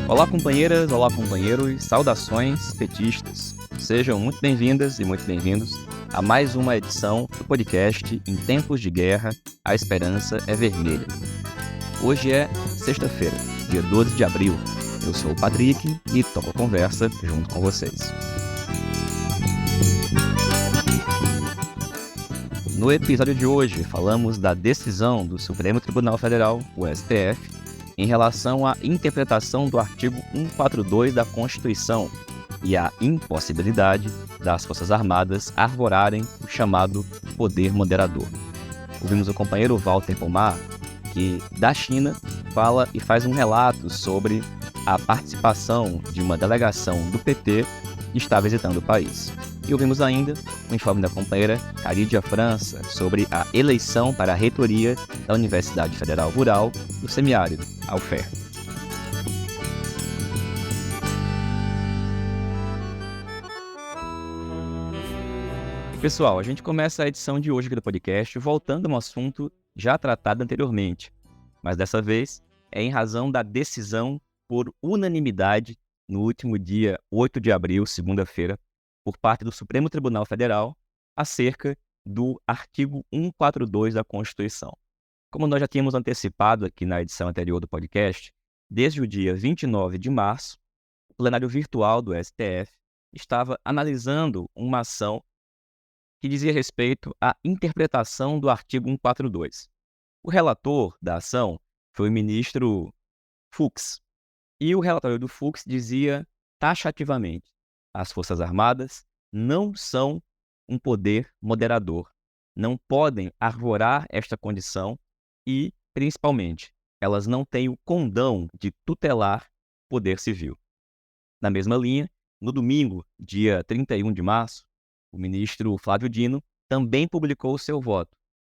Olá, companheiras, olá, companheiros, saudações petistas. Sejam muito bem-vindas e muito bem-vindos a mais uma edição do podcast Em Tempos de Guerra, a Esperança é Vermelha. Hoje é sexta-feira, dia 12 de abril. Eu sou o Patrick e toco a conversa junto com vocês. No episódio de hoje, falamos da decisão do Supremo Tribunal Federal, o STF, em relação à interpretação do artigo 142 da Constituição e à impossibilidade das Forças Armadas arvorarem o chamado poder moderador. Ouvimos o companheiro Walter Pomar, que da China fala e faz um relato sobre a participação de uma delegação do PT que está visitando o país. E ouvimos ainda o informe da companheira Caridia França sobre a eleição para a reitoria da Universidade Federal Rural do Semiárido, a UFER. Pessoal, a gente começa a edição de hoje aqui do podcast voltando a um assunto já tratado anteriormente, mas dessa vez é em razão da decisão por unanimidade no último dia 8 de abril, segunda-feira, por parte do Supremo Tribunal Federal, acerca do artigo 142 da Constituição. Como nós já tínhamos antecipado aqui na edição anterior do podcast, desde o dia 29 de março, o plenário virtual do STF estava analisando uma ação que dizia respeito à interpretação do artigo 142. O relator da ação foi o ministro Fux, e o relatório do Fux dizia taxativamente: as Forças Armadas não são um poder moderador, não podem arvorar esta condição e, principalmente, elas não têm o condão de tutelar o poder civil. Na mesma linha, no domingo, dia 31 de março, o ministro Flávio Dino também publicou o seu voto,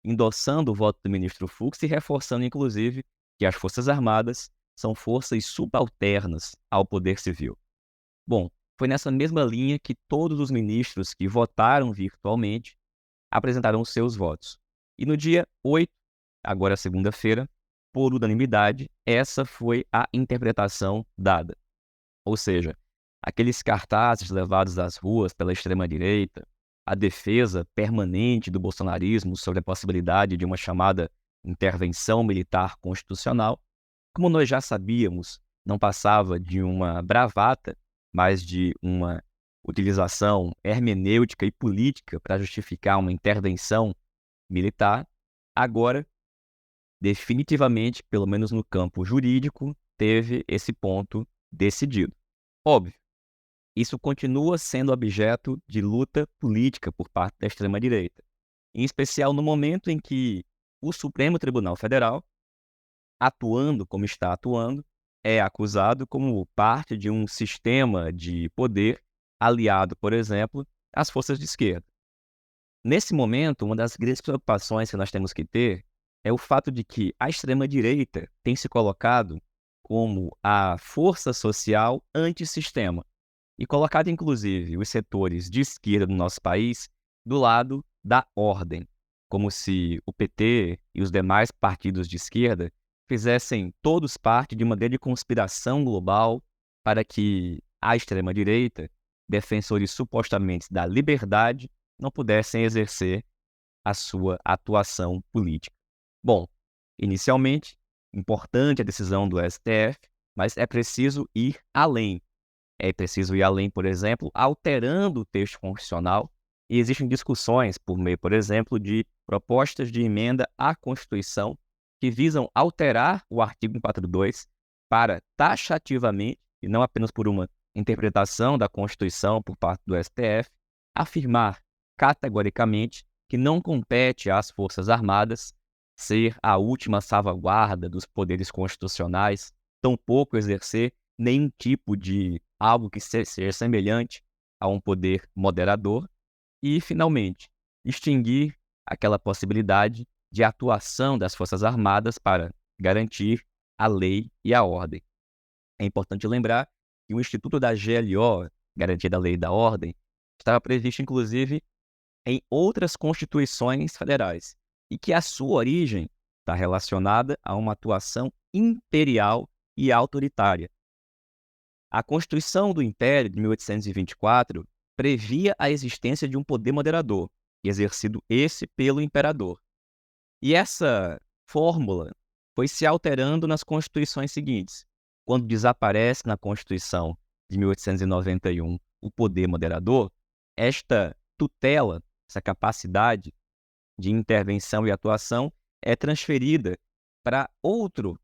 endossando o voto do ministro Fux e reforçando, inclusive, que as Forças Armadas são forças subalternas ao poder civil. Bom, foi nessa mesma linha que todos os ministros que votaram virtualmente apresentaram os seus votos. E no dia 8, agora segunda-feira, por unanimidade, essa foi a interpretação dada. Ou seja, aqueles cartazes levados às ruas pela extrema-direita, a defesa permanente do bolsonarismo sobre a possibilidade de uma chamada intervenção militar constitucional, como nós já sabíamos, não passava de uma bravata, mas de uma utilização hermenêutica e política para justificar uma intervenção militar, agora, definitivamente, pelo menos no campo jurídico, teve esse ponto decidido. Óbvio, isso continua sendo objeto de luta política por parte da extrema-direita, em especial no momento em que o Supremo Tribunal Federal, atuando como está atuando, é acusado como parte de um sistema de poder aliado, por exemplo, às forças de esquerda. Nesse momento, uma das grandes preocupações que nós temos que ter é o fato de que a extrema-direita tem se colocado como a força social antissistema e colocado, inclusive, os setores de esquerda do nosso país do lado da ordem, como se o PT e os demais partidos de esquerda fizessem todos parte de uma grande conspiração global para que a extrema-direita, defensores supostamente da liberdade, não pudessem exercer a sua atuação política. Bom, inicialmente, importante a decisão do STF, mas é preciso ir além. É preciso ir além, por exemplo, alterando o texto constitucional, e existem discussões por meio, por exemplo, de propostas de emenda à Constituição que visam alterar o artigo 142 para taxativamente, e não apenas por uma interpretação da Constituição por parte do STF, afirmar categoricamente que não compete às Forças Armadas ser a última salvaguarda dos poderes constitucionais, tampouco exercer nenhum tipo de algo que seja semelhante a um poder moderador e, finalmente, extinguir aquela possibilidade de atuação das Forças Armadas para garantir a lei e a ordem. É importante lembrar que o Instituto da GLO, Garantia da Lei e da Ordem, estava previsto, inclusive, em outras constituições federais e que a sua origem está relacionada a uma atuação imperial e autoritária. A Constituição do Império de 1824 previa a existência de um poder moderador, exercido esse pelo imperador. E essa fórmula foi se alterando nas constituições seguintes. Quando desaparece na Constituição de 1891 o poder moderador, esta tutela, essa capacidade de intervenção e atuação é transferida para outro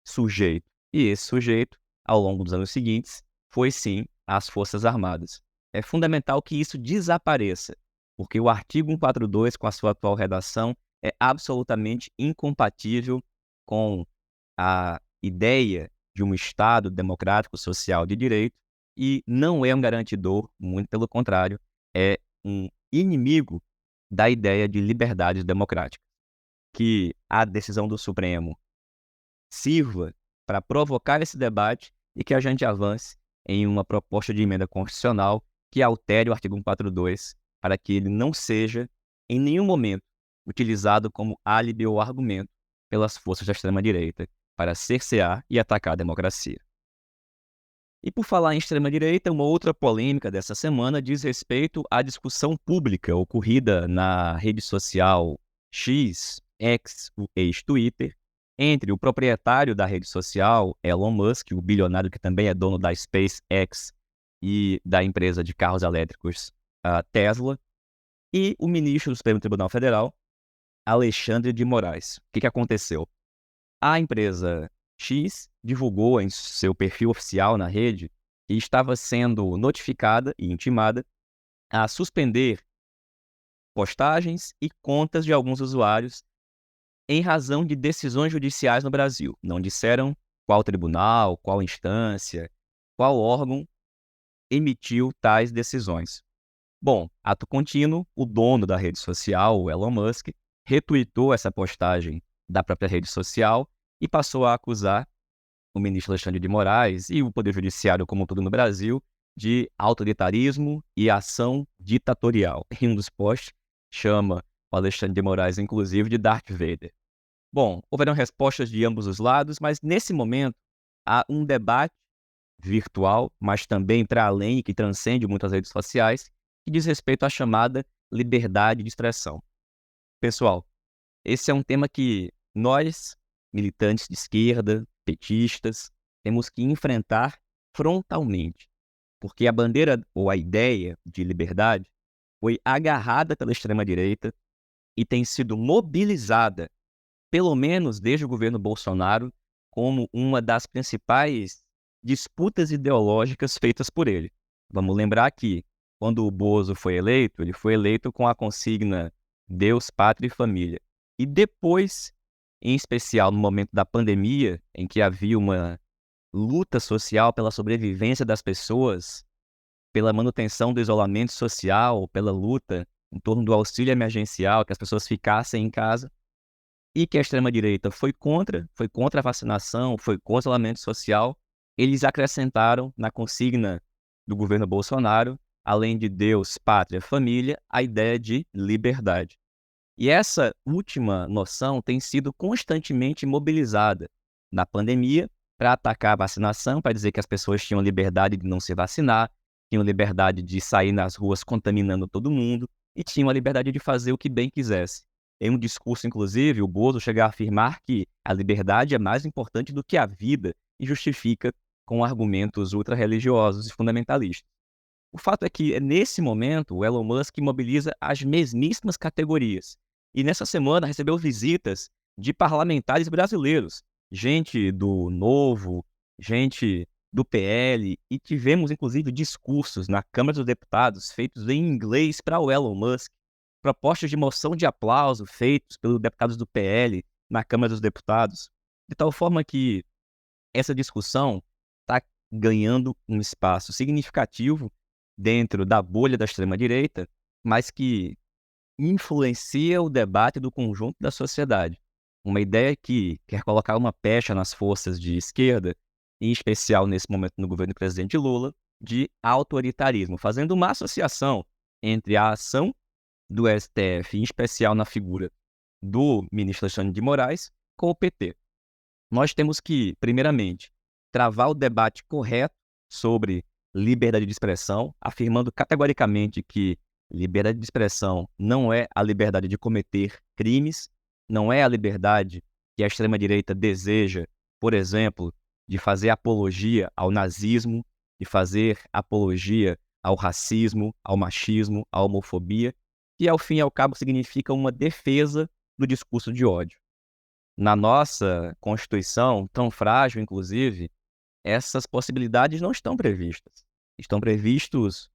sujeito. E esse sujeito, ao longo dos anos seguintes, foi sim as Forças Armadas. É fundamental que isso desapareça, porque o artigo 142, com a sua atual redação, é absolutamente incompatível com a ideia de um Estado democrático, social de direito, e não é um garantidor, muito pelo contrário, é um inimigo da ideia de liberdade democrática. Que a decisão do Supremo sirva para provocar esse debate e que a gente avance em uma proposta de emenda constitucional que altere o artigo 142 para que ele não seja, em nenhum momento, utilizado como álibi ou argumento pelas forças da extrema-direita para cercear e atacar a democracia. E por falar em extrema-direita, uma outra polêmica dessa semana diz respeito à discussão pública ocorrida na rede social X, o ex-Twitter, entre o proprietário da rede social, Elon Musk, o bilionário que também é dono da SpaceX e da empresa de carros elétricos Tesla, e o ministro do Supremo Tribunal Federal, Alexandre de Moraes. O que aconteceu? A empresa X divulgou em seu perfil oficial na rede que estava sendo notificada e intimada a suspender postagens e contas de alguns usuários em razão de decisões judiciais no Brasil. Não disseram qual tribunal, qual instância, qual órgão emitiu tais decisões. Bom, ato contínuo, o dono da rede social, o Elon Musk, retuitou essa postagem da própria rede social e passou a acusar o ministro Alexandre de Moraes e o Poder Judiciário como um todo no Brasil de autoritarismo e ação ditatorial. Em um dos posts, chama o Alexandre de Moraes, inclusive, de Darth Vader. Bom, houveram respostas de ambos os lados, mas nesse momento há um debate virtual, mas também para além e que transcende muitas redes sociais, que diz respeito à chamada liberdade de expressão. Pessoal, esse é um tema que nós, militantes de esquerda, petistas, temos que enfrentar frontalmente, porque a bandeira ou a ideia de liberdade foi agarrada pela extrema-direita e tem sido mobilizada, pelo menos desde o governo Bolsonaro, como uma das principais disputas ideológicas feitas por ele. Vamos lembrar que, quando o Bozo foi eleito, ele foi eleito com a consigna Deus, Pátria e Família. E depois, em especial no momento da pandemia, em que havia uma luta social pela sobrevivência das pessoas, pela manutenção do isolamento social, pela luta em torno do auxílio emergencial, que as pessoas ficassem em casa, e que a extrema-direita foi contra a vacinação, foi contra o isolamento social, eles acrescentaram na consigna do governo Bolsonaro, além de Deus, Pátria, Família, a ideia de liberdade. E essa última noção tem sido constantemente mobilizada na pandemia para atacar a vacinação, para dizer que as pessoas tinham liberdade de não se vacinar, tinham liberdade de sair nas ruas contaminando todo mundo e tinham a liberdade de fazer o que bem quisesse. Em um discurso, inclusive, o Bozo chega a afirmar que a liberdade é mais importante do que a vida e justifica com argumentos ultra-religiosos e fundamentalistas. O fato é que, nesse momento, o Elon Musk mobiliza as mesmíssimas categorias. E nessa semana recebeu visitas de parlamentares brasileiros, gente do Novo, gente do PL, e tivemos, inclusive, discursos na Câmara dos Deputados feitos em inglês para o Elon Musk, propostas de moção de aplauso feitos pelos deputados do PL na Câmara dos Deputados, de tal forma que essa discussão está ganhando um espaço significativo dentro da bolha da extrema-direita, mas que influencia o debate do conjunto da sociedade. Uma ideia que quer colocar uma pecha nas forças de esquerda, em especial nesse momento no governo do presidente Lula, de autoritarismo, fazendo uma associação entre a ação do STF, em especial na figura do ministro Alexandre de Moraes, com o PT. Nós temos que, primeiramente, travar o debate correto sobre liberdade de expressão, afirmando categoricamente que liberdade de expressão não é a liberdade de cometer crimes, não é a liberdade que a extrema-direita deseja, por exemplo, de fazer apologia ao nazismo, de fazer apologia ao racismo, ao machismo, à homofobia, que ao fim e ao cabo significa uma defesa do discurso de ódio. Na nossa Constituição, tão frágil inclusive, essas possibilidades não estão previstas. Estão previstos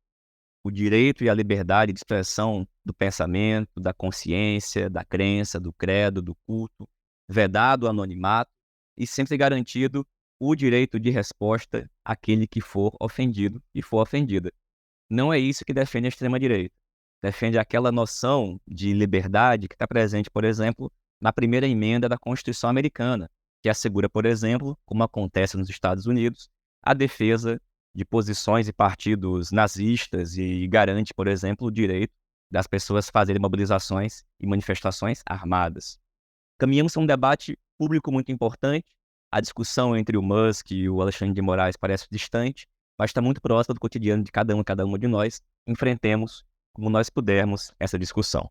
o direito e a liberdade de expressão do pensamento, da consciência, da crença, do credo, do culto, vedado o anonimato e sempre garantido o direito de resposta àquele que for ofendido e for ofendida. Não é isso que defende a extrema-direita. Defende aquela noção de liberdade que está presente, por exemplo, na primeira emenda da Constituição americana, que assegura, por exemplo, como acontece nos Estados Unidos, a defesa de posições e partidos nazistas e garante, por exemplo, o direito das pessoas fazerem mobilizações e manifestações armadas. Caminhamos a um debate público muito importante. A discussão entre o Musk e o Alexandre de Moraes parece distante, mas está muito próxima do cotidiano de cada uma de nós. Enfrentemos, como nós pudermos, essa discussão.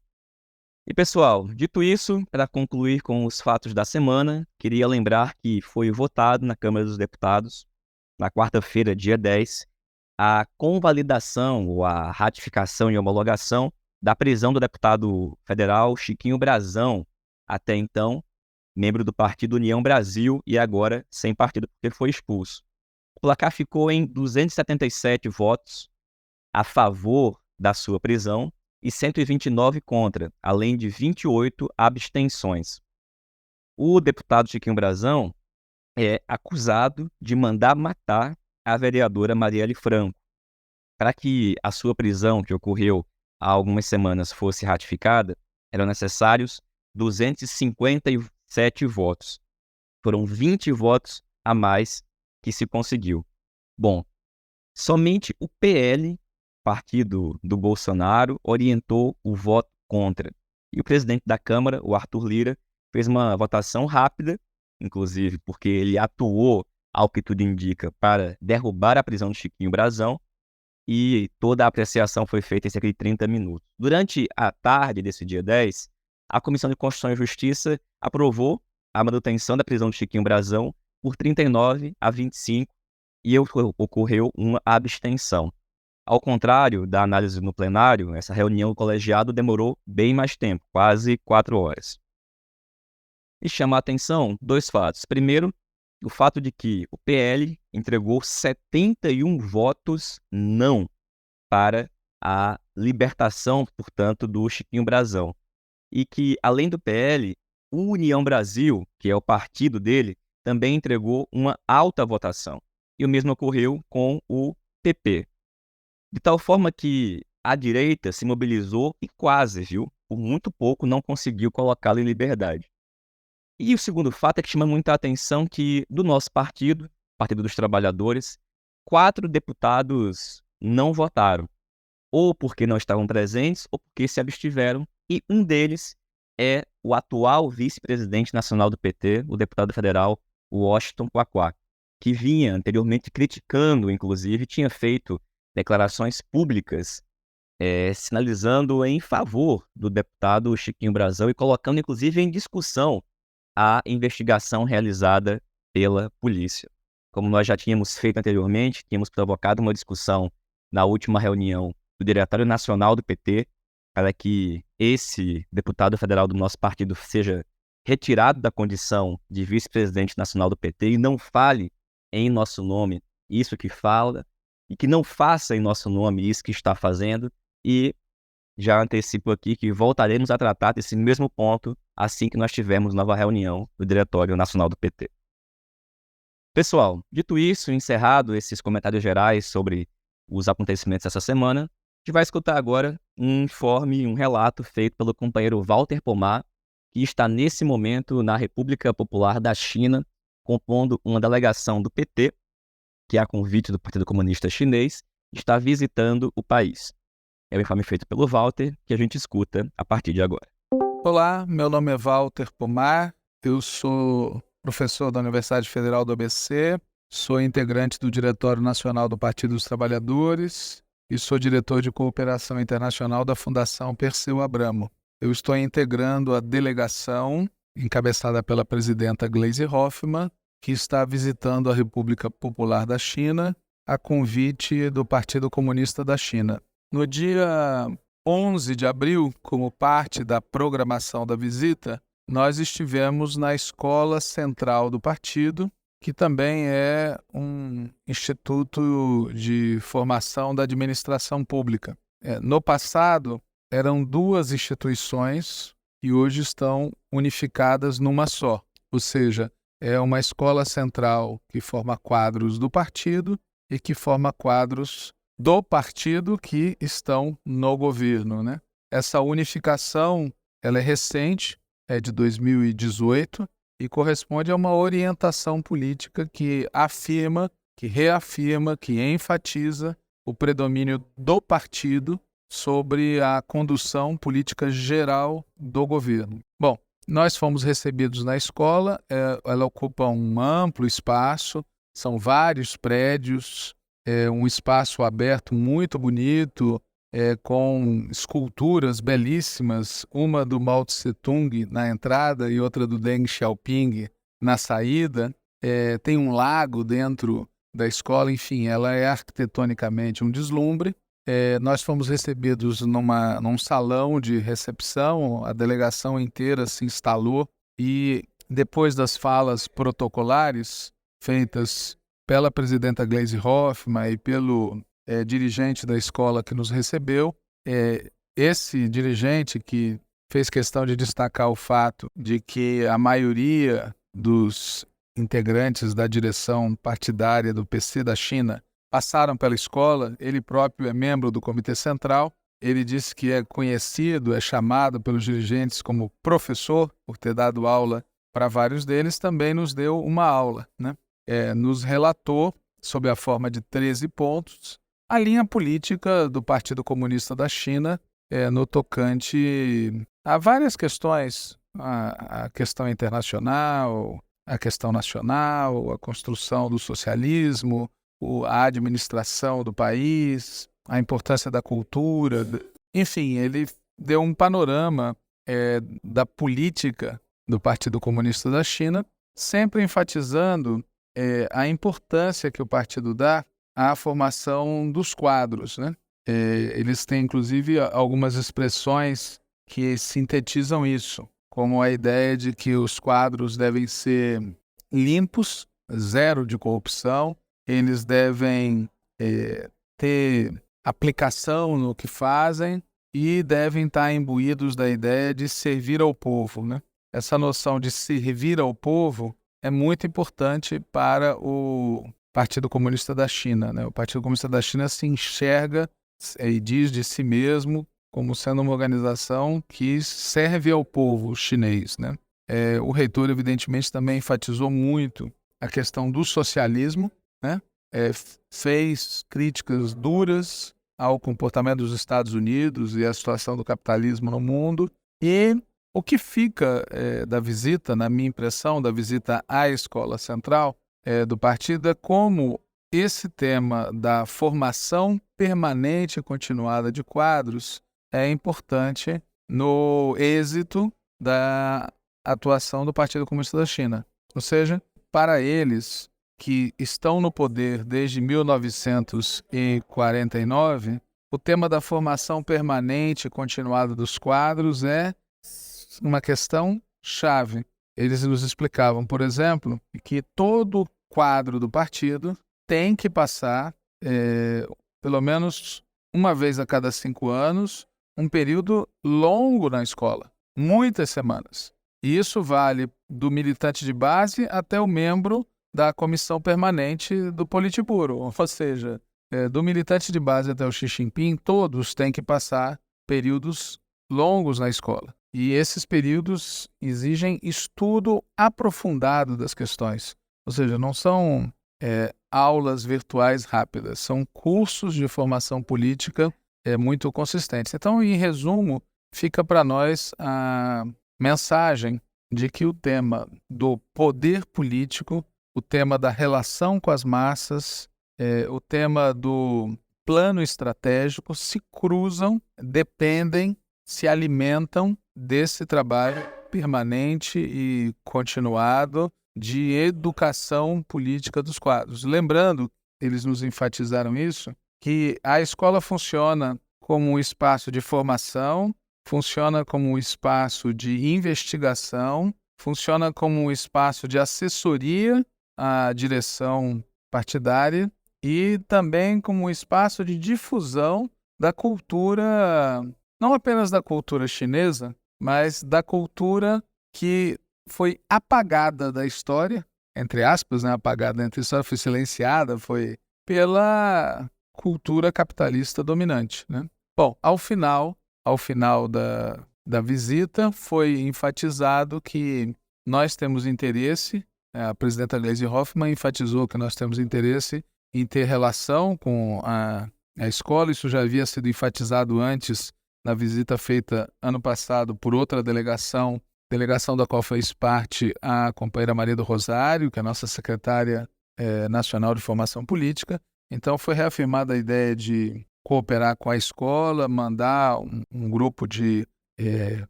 E pessoal, dito isso, para concluir com os fatos da semana, queria lembrar que foi votado na Câmara dos Deputados, na quarta-feira, dia 10, a convalidação ou a ratificação e homologação da prisão do deputado federal Chiquinho Brazão, até então membro do Partido União Brasil e agora sem partido porque foi expulso. O placar ficou em 277 votos a favor da sua prisão e 129 contra, além de 28 abstenções. O deputado Chiquinho Brazão é acusado de mandar matar a vereadora Marielle Franco. Para que a sua prisão, que ocorreu há algumas semanas, fosse ratificada, eram necessários 257 votos. Foram 20 votos a mais que se conseguiu. Bom, somente o PL, partido do Bolsonaro, orientou o voto contra. E o presidente da Câmara, o Arthur Lira, fez uma votação rápida, inclusive porque ele atuou, ao que tudo indica, para derrubar a prisão de Chiquinho Brazão, e toda a apreciação foi feita em cerca de 30 minutos. Durante a tarde desse dia 10, a Comissão de Constituição e Justiça aprovou a manutenção da prisão de Chiquinho Brazão por 39 a 25 e ocorreu uma abstenção. Ao contrário da análise no plenário, essa reunião do colegiado demorou bem mais tempo, quase 4 horas. E chama a atenção 2 fatos. Primeiro, o fato de que o PL entregou 71 votos não para a libertação, portanto, do Chiquinho Brazão. E que, além do PL, o União Brasil, que é o partido dele, também entregou uma alta votação. E o mesmo ocorreu com o PP. De tal forma que a direita se mobilizou e quase, por muito pouco, não conseguiu colocá-lo em liberdade. E o segundo fato é que chama muita atenção que, do nosso partido, Partido dos Trabalhadores, 4 deputados não votaram, ou porque não estavam presentes, ou porque se abstiveram, e um deles é o atual vice-presidente nacional do PT, o deputado federal Washington Quaquá, que vinha anteriormente criticando, inclusive, tinha feito declarações públicas sinalizando em favor do deputado Chiquinho Brazão e colocando, inclusive, em discussão a investigação realizada pela polícia. Como nós já tínhamos feito anteriormente, tínhamos provocado uma discussão na última reunião do Diretório Nacional do PT para que esse deputado federal do nosso partido seja retirado da condição de vice-presidente nacional do PT e não fale em nosso nome isso que fala e que não faça em nosso nome isso que está fazendo. E já antecipo aqui que voltaremos a tratar desse mesmo ponto assim que nós tivermos nova reunião do Diretório Nacional do PT. Pessoal, dito isso, encerrado esses comentários gerais sobre os acontecimentos dessa semana, a gente vai escutar agora um informe, um relato feito pelo companheiro Walter Pomar, que está nesse momento na República Popular da China, compondo uma delegação do PT, que é a convite do Partido Comunista Chinês, está visitando o país. É o informe feito pelo Walter, que a gente escuta a partir de agora. Olá, meu nome é Walter Pomar, eu sou professor da Universidade Federal do ABC, sou integrante do Diretório Nacional do Partido dos Trabalhadores e sou diretor de cooperação internacional da Fundação Perseu Abramo. Eu estou integrando a delegação, encabeçada pela presidenta Gleisi Hoffmann, que está visitando a República Popular da China a convite do Partido Comunista da China. No dia 11 de abril, como parte da programação da visita, nós estivemos na Escola Central do Partido, que também é um instituto de formação da administração pública. No passado, eram duas instituições que hoje estão unificadas numa só, ou seja, é uma escola central que forma quadros do partido e que forma quadros do partido que estão no governo, né? Essa unificação, ela é recente, é de 2018 e corresponde a uma orientação política que afirma, que reafirma, que enfatiza o predomínio do partido sobre a condução política geral do governo. Bom, nós fomos recebidos na escola, ela ocupa um amplo espaço, são vários prédios, um espaço aberto muito bonito, com esculturas belíssimas, uma do Mao Tse-tung na entrada e outra do Deng Xiaoping na saída. Tem um lago dentro da escola, enfim, ela é arquitetonicamente um deslumbre. Nós fomos recebidos num salão de recepção, a delegação inteira se instalou e depois das falas protocolares feitas pela presidenta Gleisi Hoffmann e pelo dirigente da escola que nos recebeu, esse dirigente que fez questão de destacar o fato de que a maioria dos integrantes da direção partidária do PC da China passaram pela escola, ele próprio é membro do Comitê Central, ele disse que é conhecido, é chamado pelos dirigentes como professor, por ter dado aula para vários deles, também nos deu uma aula, né? Nos relatou, sob a forma de 13 pontos, a linha política do Partido Comunista da China no tocante a várias questões, a questão internacional, a questão nacional, a construção do socialismo, a administração do país, a importância da cultura. Enfim, ele deu um panorama da política do Partido Comunista da China, sempre enfatizando a importância que o partido dá à formação dos quadros, né? Eles têm, inclusive, algumas expressões que sintetizam isso, como a ideia de que os quadros devem ser limpos, zero de corrupção, eles devem ter aplicação no que fazem e devem estar imbuídos da ideia de servir ao povo, né? Essa noção de servir ao povo é muito importante para o Partido Comunista da China, né? O Partido Comunista da China se enxerga e diz de si mesmo como sendo uma organização que serve ao povo chinês, né? O reitor, evidentemente, também enfatizou muito a questão do socialismo, né? Fez críticas duras ao comportamento dos Estados Unidos e à situação do capitalismo no mundo. E o que fica da visita, na minha impressão, da visita à Escola Central do partido, é como esse tema da formação permanente e continuada de quadros é importante no êxito da atuação do Partido Comunista da China. Ou seja, para eles que estão no poder desde 1949, o tema da formação permanente e continuada dos quadros é uma questão chave. Eles nos explicavam, por exemplo, que todo quadro do partido tem que passar, pelo menos uma vez a cada 5 anos, um período longo na escola, muitas semanas. E isso vale do militante de base até o membro da comissão permanente do Politburo. Ou seja, do militante de base até o Xi Jinping, todos têm que passar períodos longos na escola. E esses períodos exigem estudo aprofundado das questões. Ou seja, não são aulas virtuais rápidas, são cursos de formação política muito consistentes. Então, em resumo, fica para nós a mensagem de que o tema do poder político, o tema da relação com as massas, o tema do plano estratégico se cruzam, dependem, se alimentam desse trabalho permanente e continuado de educação política dos quadros. Lembrando, eles nos enfatizaram isso, que a escola funciona como um espaço de formação, funciona como um espaço de investigação, funciona como um espaço de assessoria à direção partidária e também como um espaço de difusão da cultura, não apenas da cultura chinesa, mas da cultura que foi apagada da história, entre aspas, né, apagada entre a história, foi silenciada, foi pela cultura capitalista dominante, né? Bom, ao final da visita, foi enfatizado que nós temos interesse, a presidenta Gleisi Hoffmann enfatizou que nós temos interesse em ter relação com a escola. Isso já havia sido enfatizado antes na visita feita ano passado por outra delegação da qual fez parte a companheira Maria do Rosário, que é a nossa secretária nacional de formação política. Então foi reafirmada a ideia de cooperar com a escola, mandar um grupo de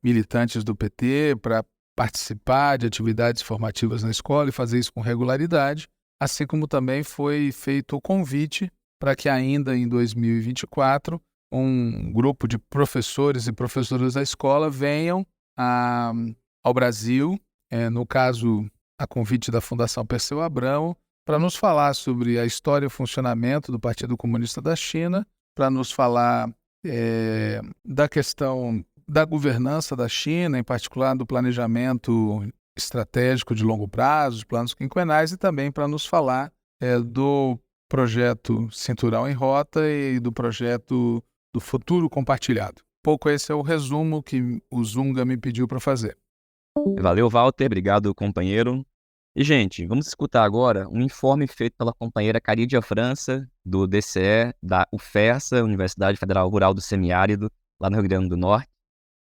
militantes do PT para participar de atividades formativas na escola e fazer isso com regularidade, assim como também foi feito o convite para que ainda em 2024 um grupo de professores e professoras da escola venham ao Brasil, no caso a convite da Fundação Perseu Abramo, para nos falar sobre a história e o funcionamento do Partido Comunista da China, para nos falar da questão da governança da China, em particular do planejamento estratégico de longo prazo, os planos quinquenais, e também para nos falar do projeto Cinturão em Rota e do projeto do Futuro Compartilhado. Pouco esse é o resumo que o Zunga me pediu para fazer. Valeu, Walter. Obrigado, companheiro. E, gente, vamos escutar agora um informe feito pela companheira Caridia França, do DCE, da UFERSA, Universidade Federal Rural do Semiárido, lá no Rio Grande do Norte,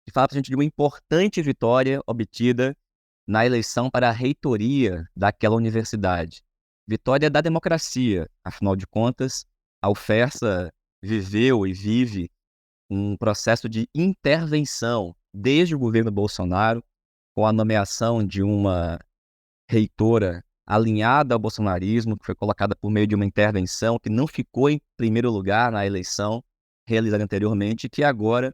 que fala para a gente de uma importante vitória obtida na eleição para a reitoria daquela universidade. Vitória da democracia. Afinal de contas, a UFERSA viveu e vive um processo de intervenção desde o governo Bolsonaro, com a nomeação de uma reitora alinhada ao bolsonarismo, que foi colocada por meio de uma intervenção que não ficou em primeiro lugar na eleição realizada anteriormente, que agora,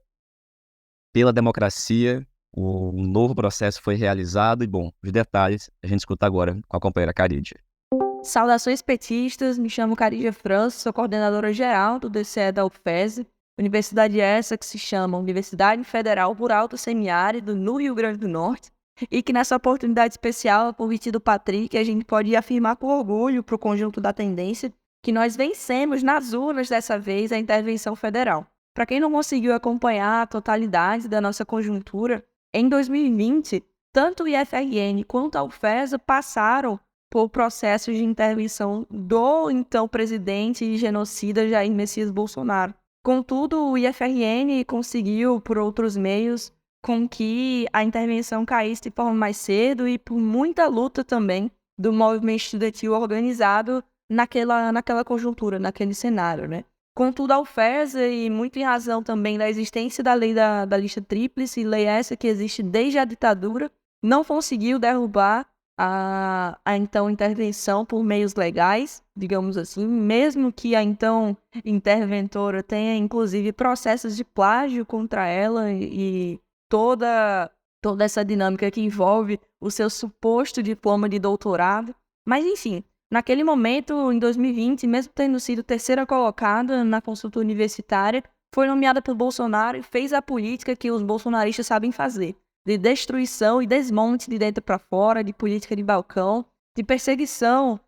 pela democracia, um novo processo foi realizado. E, bom, os detalhes a gente escuta agora com a companheira Caridia. Saudações petistas, me chamo Caridia França, sou coordenadora geral do DCE da UFES, universidade essa que se chama Universidade Federal Rural do Semiárido, no Rio Grande do Norte, e que nessa oportunidade especial, a convite do Patrick, a gente pode afirmar com orgulho para o conjunto da tendência que nós vencemos nas urnas dessa vez a intervenção federal. Para quem não conseguiu acompanhar a totalidade da nossa conjuntura, em 2020, tanto o IFRN quanto a UFESA passaram por processos de intervenção do então presidente e genocida Jair Messias Bolsonaro. Contudo, o IFRN conseguiu, por outros meios, com que a intervenção caísse de forma mais cedo e por muita luta também do movimento estudantil organizado naquela conjuntura, naquele cenário, né? Contudo, a UFESA, e muito em razão também da existência da lei da lista tríplice, lei essa que existe desde a ditadura, não conseguiu derrubar a então intervenção por meios legais, digamos assim, mesmo que a então interventora tenha inclusive processos de plágio contra ela e toda essa dinâmica que envolve o seu suposto diploma de doutorado. Mas enfim, naquele momento, em 2020, mesmo tendo sido terceira colocada na consulta universitária, foi nomeada por Bolsonaro e fez a política que os bolsonaristas sabem fazer, de destruição e desmonte de dentro para fora, de política de balcão, de perseguição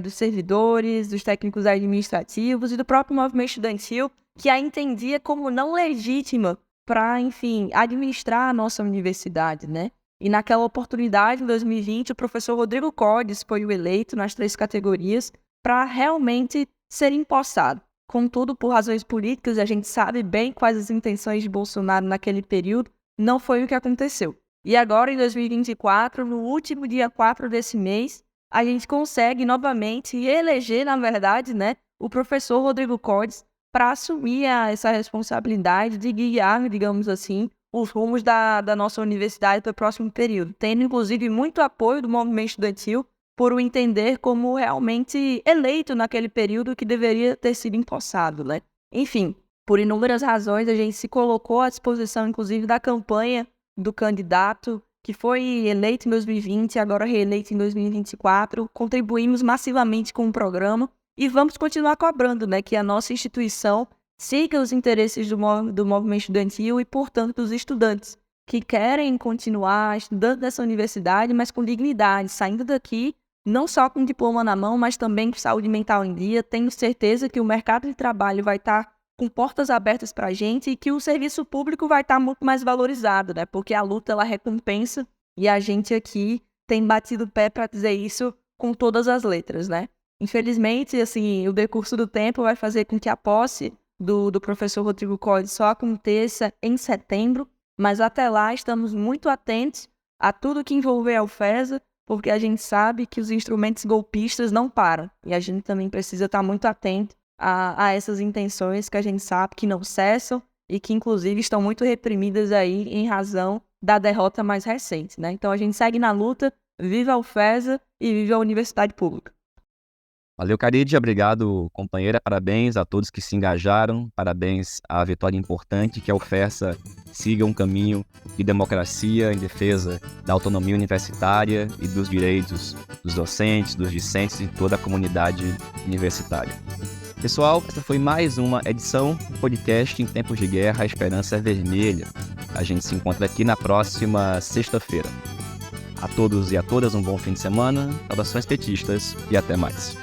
dos servidores, dos técnicos administrativos e do próprio movimento estudantil, que a entendia como não legítima para, enfim, administrar a nossa universidade, né? E naquela oportunidade, em 2020, o professor Rodrigo Cordes foi o eleito nas 3 categorias para realmente ser empossado. Contudo, por razões políticas, a gente sabe bem quais as intenções de Bolsonaro naquele período, não foi o que aconteceu. E agora, em 2024, no último dia 4 desse mês, a gente consegue novamente eleger, na verdade, né, o professor Rodrigo Cordes para assumir essa responsabilidade de guiar, digamos assim, os rumos da nossa universidade para o próximo período, tendo inclusive muito apoio do movimento estudantil por o entender como realmente eleito naquele período que deveria ter sido empossado, né? Enfim, por inúmeras razões, a gente se colocou à disposição, inclusive, da campanha do candidato que foi eleito em 2020 e agora reeleito em 2024. Contribuímos massivamente com o programa e vamos continuar cobrando, né, que a nossa instituição siga os interesses do movimento estudantil e, portanto, dos estudantes que querem continuar estudando nessa universidade, mas com dignidade, saindo daqui não só com diploma na mão, mas também com saúde mental em dia. Tenho certeza que o mercado de trabalho vai estar com portas abertas para a gente e que o serviço público vai estar muito mais valorizado, né? Porque a luta, ela recompensa e a gente aqui tem batido o pé para dizer isso com todas as letras, né? Infelizmente, assim, o decurso do tempo vai fazer com que a posse do professor Rodrigo Cordes só aconteça em setembro, mas até lá estamos muito atentos a tudo que envolver a UFESA, porque a gente sabe que os instrumentos golpistas não param. E a gente também precisa estar muito atento a essas intenções que a gente sabe que não cessam e que, inclusive, estão muito reprimidas aí em razão da derrota mais recente, né? Então, a gente segue na luta, viva a UFESA e viva a Universidade Pública. Valeu, Carídia. Obrigado, companheira. Parabéns a todos que se engajaram. Parabéns à vitória importante que a UFESA siga um caminho de democracia em defesa da autonomia universitária e dos direitos dos docentes, dos discentes e de toda a comunidade universitária. Pessoal, essa foi mais uma edição do podcast Em Tempos de Guerra, a Esperança é Vermelha. A gente se encontra aqui na próxima sexta-feira. A todos e a todas um bom fim de semana, saudações petistas e até mais.